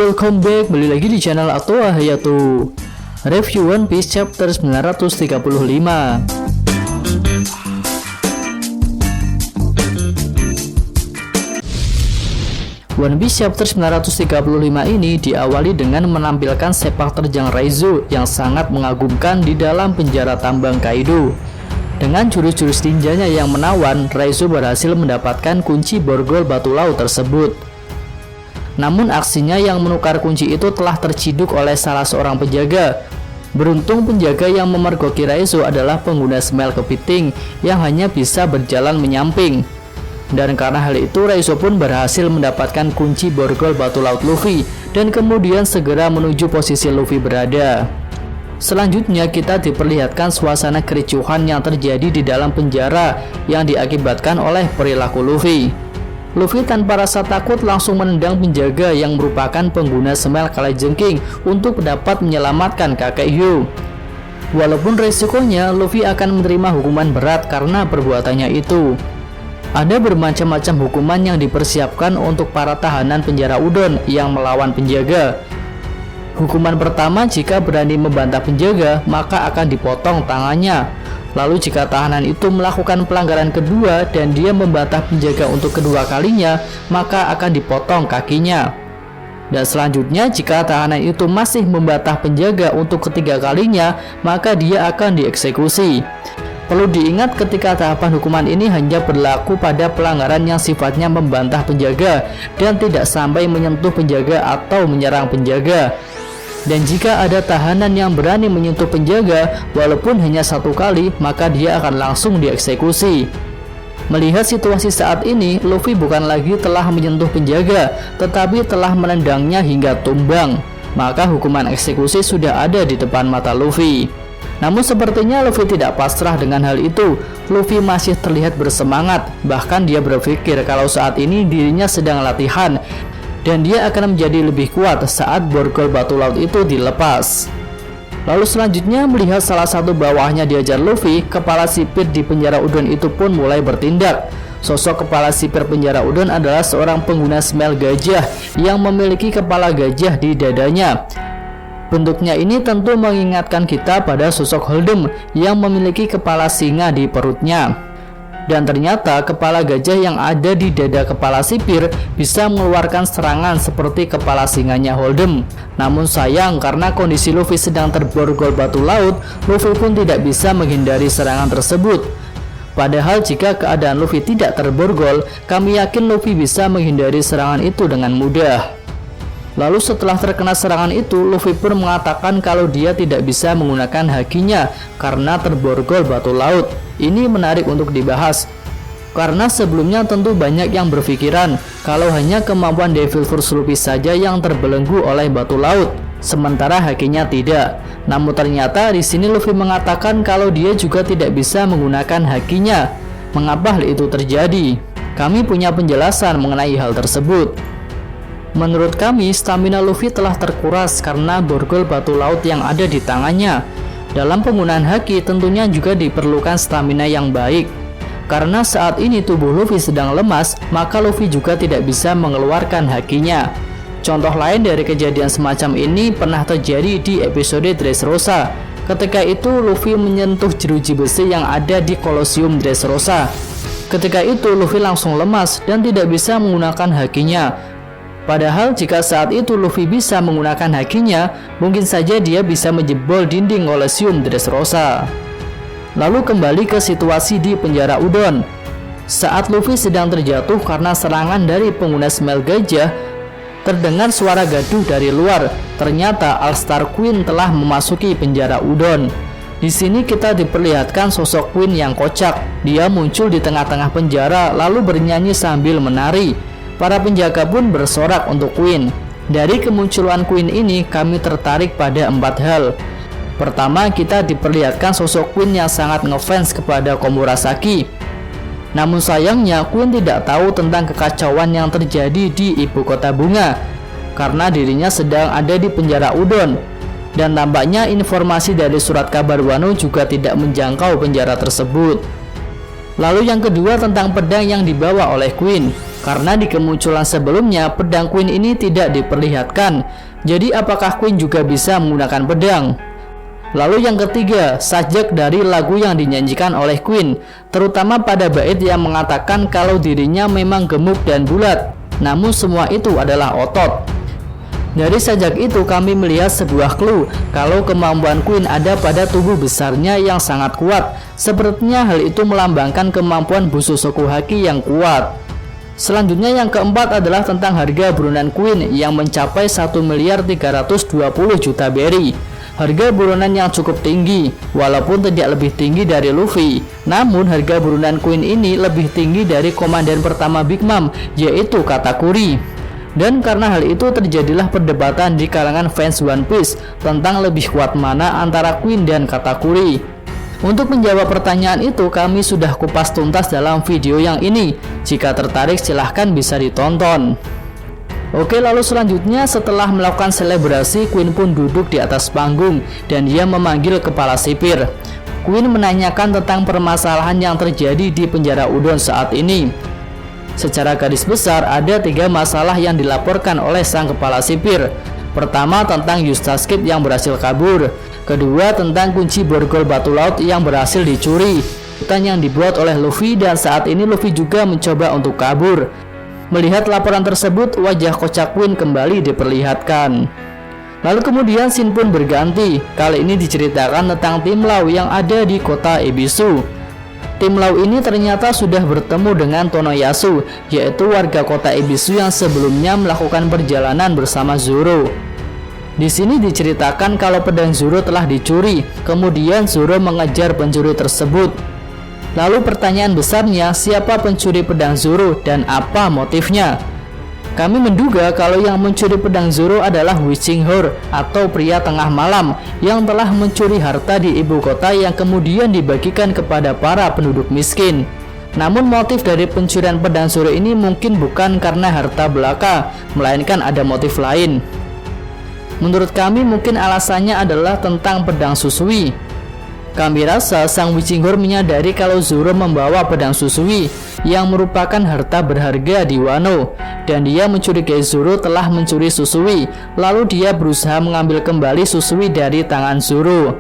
welcome back, balik lagi di channel Atoa Hayato. Review One Piece chapter 935. One Piece chapter 935 ini diawali dengan menampilkan sepak terjang Raizo yang sangat mengagumkan di dalam penjara tambang Kaido. Dengan jurus-jurus ninjanya yang menawan, Raizo berhasil mendapatkan kunci borgol batu laut tersebut. Namun aksinya yang menukar kunci itu telah terciduk oleh salah seorang penjaga. Beruntung penjaga yang memergoki Raizo adalah pengguna semel kepiting yang hanya bisa berjalan menyamping. Dan karena hal itu, Raizo pun berhasil mendapatkan kunci borgol batu laut Luffy dan kemudian segera menuju posisi Luffy berada. Selanjutnya kita diperlihatkan suasana kericuhan yang terjadi di dalam penjara yang diakibatkan oleh perilaku Luffy. Luffy tanpa rasa takut langsung menendang penjaga yang merupakan pengguna semel kalajengking untuk dapat menyelamatkan kakek Hyo. Walaupun resikonya Luffy akan menerima hukuman berat karena perbuatannya itu. Ada bermacam-macam hukuman yang dipersiapkan untuk para tahanan penjara Udon yang melawan penjaga. Hukuman pertama, jika berani membantah penjaga, maka akan dipotong tangannya. Lalu jika tahanan itu melakukan pelanggaran kedua dan dia membantah penjaga untuk kedua kalinya, maka akan dipotong kakinya. Dan selanjutnya, jika tahanan itu masih membantah penjaga untuk ketiga kalinya, maka dia akan dieksekusi. Perlu diingat ketika tahapan hukuman ini hanya berlaku pada pelanggaran yang sifatnya membantah penjaga dan tidak sampai menyentuh penjaga atau menyerang penjaga. Dan jika ada tahanan yang berani menyentuh penjaga walaupun hanya satu kali, maka dia akan langsung dieksekusi. Melihat situasi saat ini, Luffy bukan lagi telah menyentuh penjaga, tetapi telah menendangnya hingga tumbang. Maka hukuman eksekusi sudah ada di depan mata Luffy. Namun sepertinya Luffy tidak pasrah dengan hal itu. Luffy masih terlihat bersemangat, bahkan dia berpikir kalau saat ini dirinya sedang latihan dan dia akan menjadi lebih kuat saat borgol batu laut itu dilepas. Lalu selanjutnya, melihat salah satu bawahnya diajar Luffy, kepala sipir di penjara Udon itu pun mulai bertindak. Sosok kepala sipir penjara Udon adalah seorang pengguna semel gajah yang memiliki kepala gajah di dadanya. Bentuknya ini tentu mengingatkan kita pada sosok Holdem yang memiliki kepala singa di perutnya. Dan ternyata kepala gajah yang ada di dada kepala sipir bisa mengeluarkan serangan seperti kepala singanya Holdem. Namun sayang, karena kondisi Luffy sedang terborgol batu laut, Luffy pun tidak bisa menghindari serangan tersebut. Padahal jika keadaan Luffy tidak terborgol, kami yakin Luffy bisa menghindari serangan itu dengan mudah. Lalu setelah terkena serangan itu, Luffy pun mengatakan kalau dia tidak bisa menggunakan hakinya karena terborgol batu laut. Ini menarik untuk dibahas, karena sebelumnya tentu banyak yang berpikiran kalau hanya kemampuan Devil Force Luffy saja yang terbelenggu oleh batu laut, sementara hakinya tidak. Namun ternyata di sini Luffy mengatakan kalau dia juga tidak bisa menggunakan hakinya. Mengapa hal itu terjadi? Kami punya penjelasan mengenai hal tersebut. Menurut kami, stamina Luffy telah terkuras karena borgol batu laut yang ada di tangannya. Dalam penggunaan haki tentunya juga diperlukan stamina yang baik. Karena saat ini tubuh Luffy sedang lemas, maka Luffy juga tidak bisa mengeluarkan hakinya. Contoh lain dari kejadian semacam ini pernah terjadi di episode Dressrosa. Ketika itu Luffy menyentuh jeruji besi yang ada di Colosseum Dressrosa. Ketika itu Luffy langsung lemas dan tidak bisa menggunakan hakinya. Padahal jika saat itu Luffy bisa menggunakan hakinya, mungkin saja dia bisa menjebol dinding Colosseum Dressrosa. Lalu kembali ke situasi di penjara Udon. Saat Luffy sedang terjatuh karena serangan dari pengguna semel gajah, terdengar suara gaduh dari luar. Ternyata All-Star Queen telah memasuki penjara Udon. Di sini kita diperlihatkan sosok Queen yang kocak. Dia muncul di tengah-tengah penjara lalu bernyanyi sambil menari. Para penjaga pun bersorak untuk Queen. Dari kemunculan Queen ini, kami tertarik pada 4 hal. Pertama, kita diperlihatkan sosok Queen yang sangat ngefans kepada Komurasaki. Namun sayangnya, Queen tidak tahu tentang kekacauan yang terjadi di ibu kota bunga, karena dirinya sedang ada di penjara Udon. Dan tampaknya informasi dari surat kabar Wano juga tidak menjangkau penjara tersebut. Lalu yang kedua tentang pedang yang dibawa oleh Queen. Karena di kemunculan sebelumnya pedang Queen ini tidak diperlihatkan. Jadi apakah Queen juga bisa menggunakan pedang? Lalu yang ketiga, sajak dari lagu yang dinyanyikan oleh Queen, terutama pada bait yang mengatakan kalau dirinya memang gemuk dan bulat, namun semua itu adalah otot. Dari sajak itu kami melihat sebuah clue kalau kemampuan Queen ada pada tubuh besarnya yang sangat kuat. Sepertinya hal itu melambangkan kemampuan Busu Shokuhaki yang kuat. Selanjutnya yang keempat adalah tentang harga buronan Queen yang mencapai 1.320.000.000 berry. Harga buronan yang cukup tinggi, walaupun tidak lebih tinggi dari Luffy. Namun harga buronan Queen ini lebih tinggi dari komandan pertama Big Mom, yaitu Katakuri. Dan karena hal itu terjadilah perdebatan di kalangan fans One Piece tentang lebih kuat mana antara Queen dan Katakuri. Untuk menjawab pertanyaan itu kami sudah kupas tuntas dalam video yang ini. Jika tertarik silahkan bisa ditonton. Oke, lalu selanjutnya setelah melakukan selebrasi, Queen pun duduk di atas panggung dan dia memanggil kepala sipir. Queen menanyakan tentang permasalahan yang terjadi di penjara Udon saat ini. Secara garis besar ada 3 masalah yang dilaporkan oleh sang kepala sipir. Pertama tentang Eustace Kid yang berhasil kabur. Kedua tentang kunci borgol batu laut yang berhasil dicuri, yang dibuat oleh Luffy, dan saat ini Luffy juga mencoba untuk kabur. Melihat laporan tersebut, wajah kocak Queen kembali diperlihatkan. Lalu kemudian scene pun berganti. Kali ini diceritakan tentang tim Law yang ada di kota Ebisu. Tim Law ini ternyata sudah bertemu dengan Tonoyasu, yaitu warga kota Ebisu yang sebelumnya melakukan perjalanan bersama Zoro. Di sini diceritakan kalau pedang Zoro telah dicuri, kemudian Zoro mengejar pencuri tersebut. Lalu pertanyaan besarnya, siapa pencuri pedang Zoro dan apa motifnya? Kami menduga kalau yang mencuri pedang Zoro adalah Wishing Hor atau pria tengah malam yang telah mencuri harta di ibu kota yang kemudian dibagikan kepada para penduduk miskin. Namun motif dari pencurian pedang Zoro ini mungkin bukan karena harta belaka, melainkan ada motif lain. Menurut kami mungkin alasannya adalah tentang pedang Susui. Kami rasa sang Wishing Hor menyadari kalau Zoro membawa pedang Susui yang merupakan harta berharga di Wano, dan dia mencurigai Zoro telah mencuri Susui. Lalu dia berusaha mengambil kembali Susui dari tangan Zoro.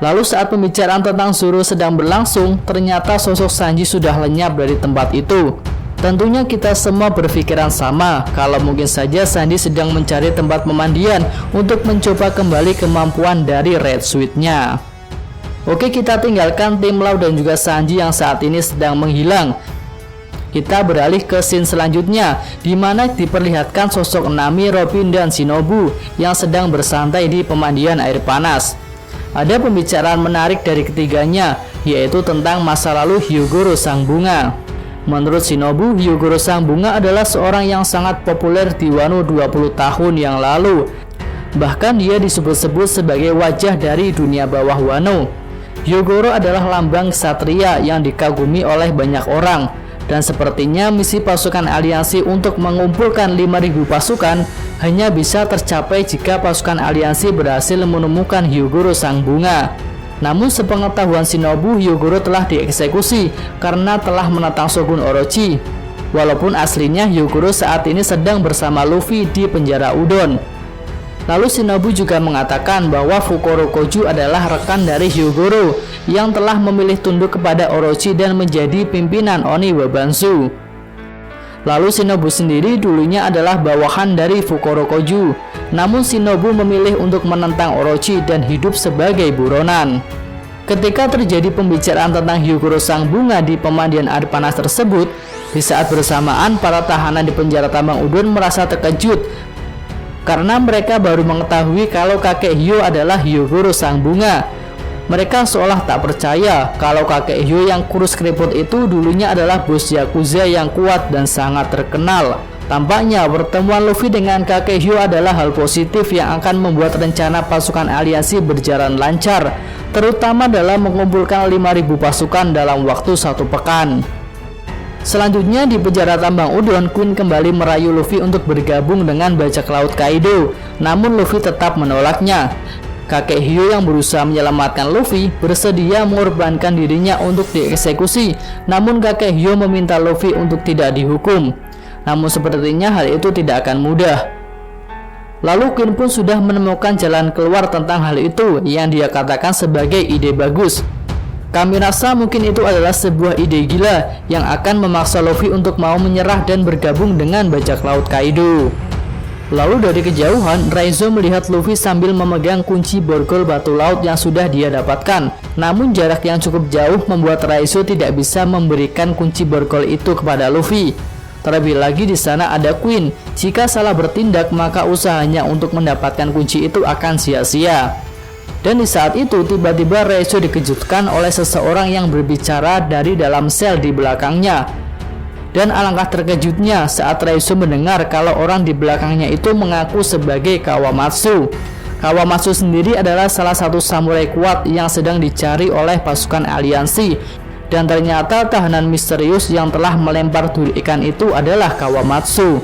Lalu saat pembicaraan tentang Zoro sedang berlangsung, ternyata sosok Sanji sudah lenyap dari tempat itu. Tentunya kita semua berpikiran sama kalau mungkin saja Sanji sedang mencari tempat pemandian untuk mencoba kembali kemampuan dari Red Suit-nya. Oke, kita tinggalkan tim Law dan juga Sanji yang saat ini sedang menghilang. Kita beralih ke scene selanjutnya, di mana diperlihatkan sosok Nami, Robin, dan Shinobu yang sedang bersantai di pemandian air panas. Ada pembicaraan menarik dari ketiganya, yaitu tentang masa lalu Hyogoro Sang Bunga. Menurut Shinobu, Hyogoro Sang Bunga adalah seorang yang sangat populer di Wano 20 tahun yang lalu. Bahkan dia disebut-sebut sebagai wajah dari dunia bawah Wano. Hyogoro adalah lambang ksatria yang dikagumi oleh banyak orang, dan sepertinya misi pasukan aliansi untuk mengumpulkan 5.000 pasukan hanya bisa tercapai jika pasukan aliansi berhasil menemukan Hyogoro Sang Bunga. Namun sepengetahuan Shinobu, Hyogoro telah dieksekusi karena telah menentang Shogun Orochi. Walaupun aslinya Hyogoro saat ini sedang bersama Luffy di penjara Udon. Lalu Shinobu juga mengatakan bahwa Fukurokoju adalah rekan dari Hyogoro yang telah memilih tunduk kepada Orochi dan menjadi pimpinan Oni Wabansu. Lalu Shinobu sendiri dulunya adalah bawahan dari Fukurokoju, namun Shinobu memilih untuk menentang Orochi dan hidup sebagai buronan. Ketika terjadi pembicaraan tentang Hyogoro Sang Bunga di pemandian air panas tersebut, di saat bersamaan para tahanan di penjara tambang Udon merasa terkejut karena mereka baru mengetahui kalau kakek Hyo adalah Hyogoro Sang Bunga. Mereka seolah tak percaya kalau kakek Hyo yang kurus keriput itu dulunya adalah bos Yakuza yang kuat dan sangat terkenal. Tampaknya pertemuan Luffy dengan kakek Hyo adalah hal positif yang akan membuat rencana pasukan aliansi berjalan lancar, terutama dalam mengumpulkan 5.000 pasukan dalam waktu 1 pekan. Selanjutnya di penjara tambang Udon, Queen kembali merayu Luffy untuk bergabung dengan bajak laut Kaido, namun Luffy tetap menolaknya. Kakek Hyo yang berusaha menyelamatkan Luffy bersedia mengorbankan dirinya untuk dieksekusi, namun kakek Hyo meminta Luffy untuk tidak dihukum. namun sepertinya hal itu tidak akan mudah. Lalu Queen pun sudah menemukan jalan keluar tentang hal itu yang dia katakan sebagai ide bagus. Kami rasa mungkin itu adalah sebuah ide gila yang akan memaksa Luffy untuk mau menyerah dan bergabung dengan bajak laut Kaido. Lalu dari kejauhan, Raizo melihat Luffy sambil memegang kunci borgol batu laut yang sudah dia dapatkan. Namun jarak yang cukup jauh membuat Raizo tidak bisa memberikan kunci borgol itu kepada Luffy. Terlebih lagi di sana ada Queen. Jika salah bertindak, maka usahanya untuk mendapatkan kunci itu akan sia-sia. Dan di saat itu tiba-tiba Raizo dikejutkan oleh seseorang yang berbicara dari dalam sel di belakangnya. Dan alangkah terkejutnya saat Raizo mendengar kalau orang di belakangnya itu mengaku sebagai Kawamatsu. Kawamatsu sendiri adalah salah satu samurai kuat yang sedang dicari oleh pasukan aliansi. Dan ternyata tahanan misterius yang telah melempar duri ikan itu adalah Kawamatsu.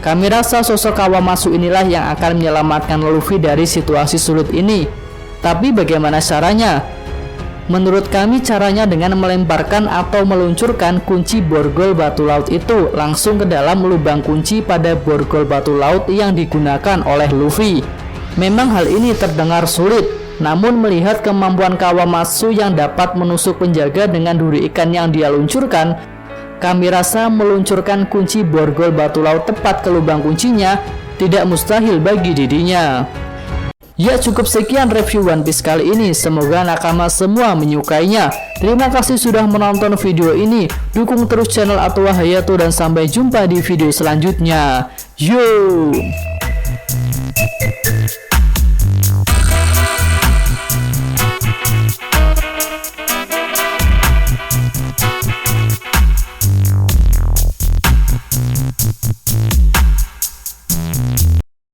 Kami rasa sosok Kawamatsu inilah yang akan menyelamatkan Luffy dari situasi sulit ini. Tapi bagaimana caranya? Menurut kami caranya dengan melemparkan atau meluncurkan kunci borgol batu laut itu langsung ke dalam lubang kunci pada borgol batu laut yang digunakan oleh Luffy. Memang hal ini terdengar sulit, namun melihat kemampuan Kawamatsu yang dapat menusuk penjaga dengan duri ikan yang dia luncurkan, kami rasa meluncurkan kunci borgol batu laut tepat ke lubang kuncinya tidak mustahil bagi dirinya. Ya, cukup sekian review One Piece kali ini. Semoga nakama semua menyukainya. Terima kasih sudah menonton video ini. Dukung terus channel Atowa Hayato dan sampai jumpa di video selanjutnya. Yo.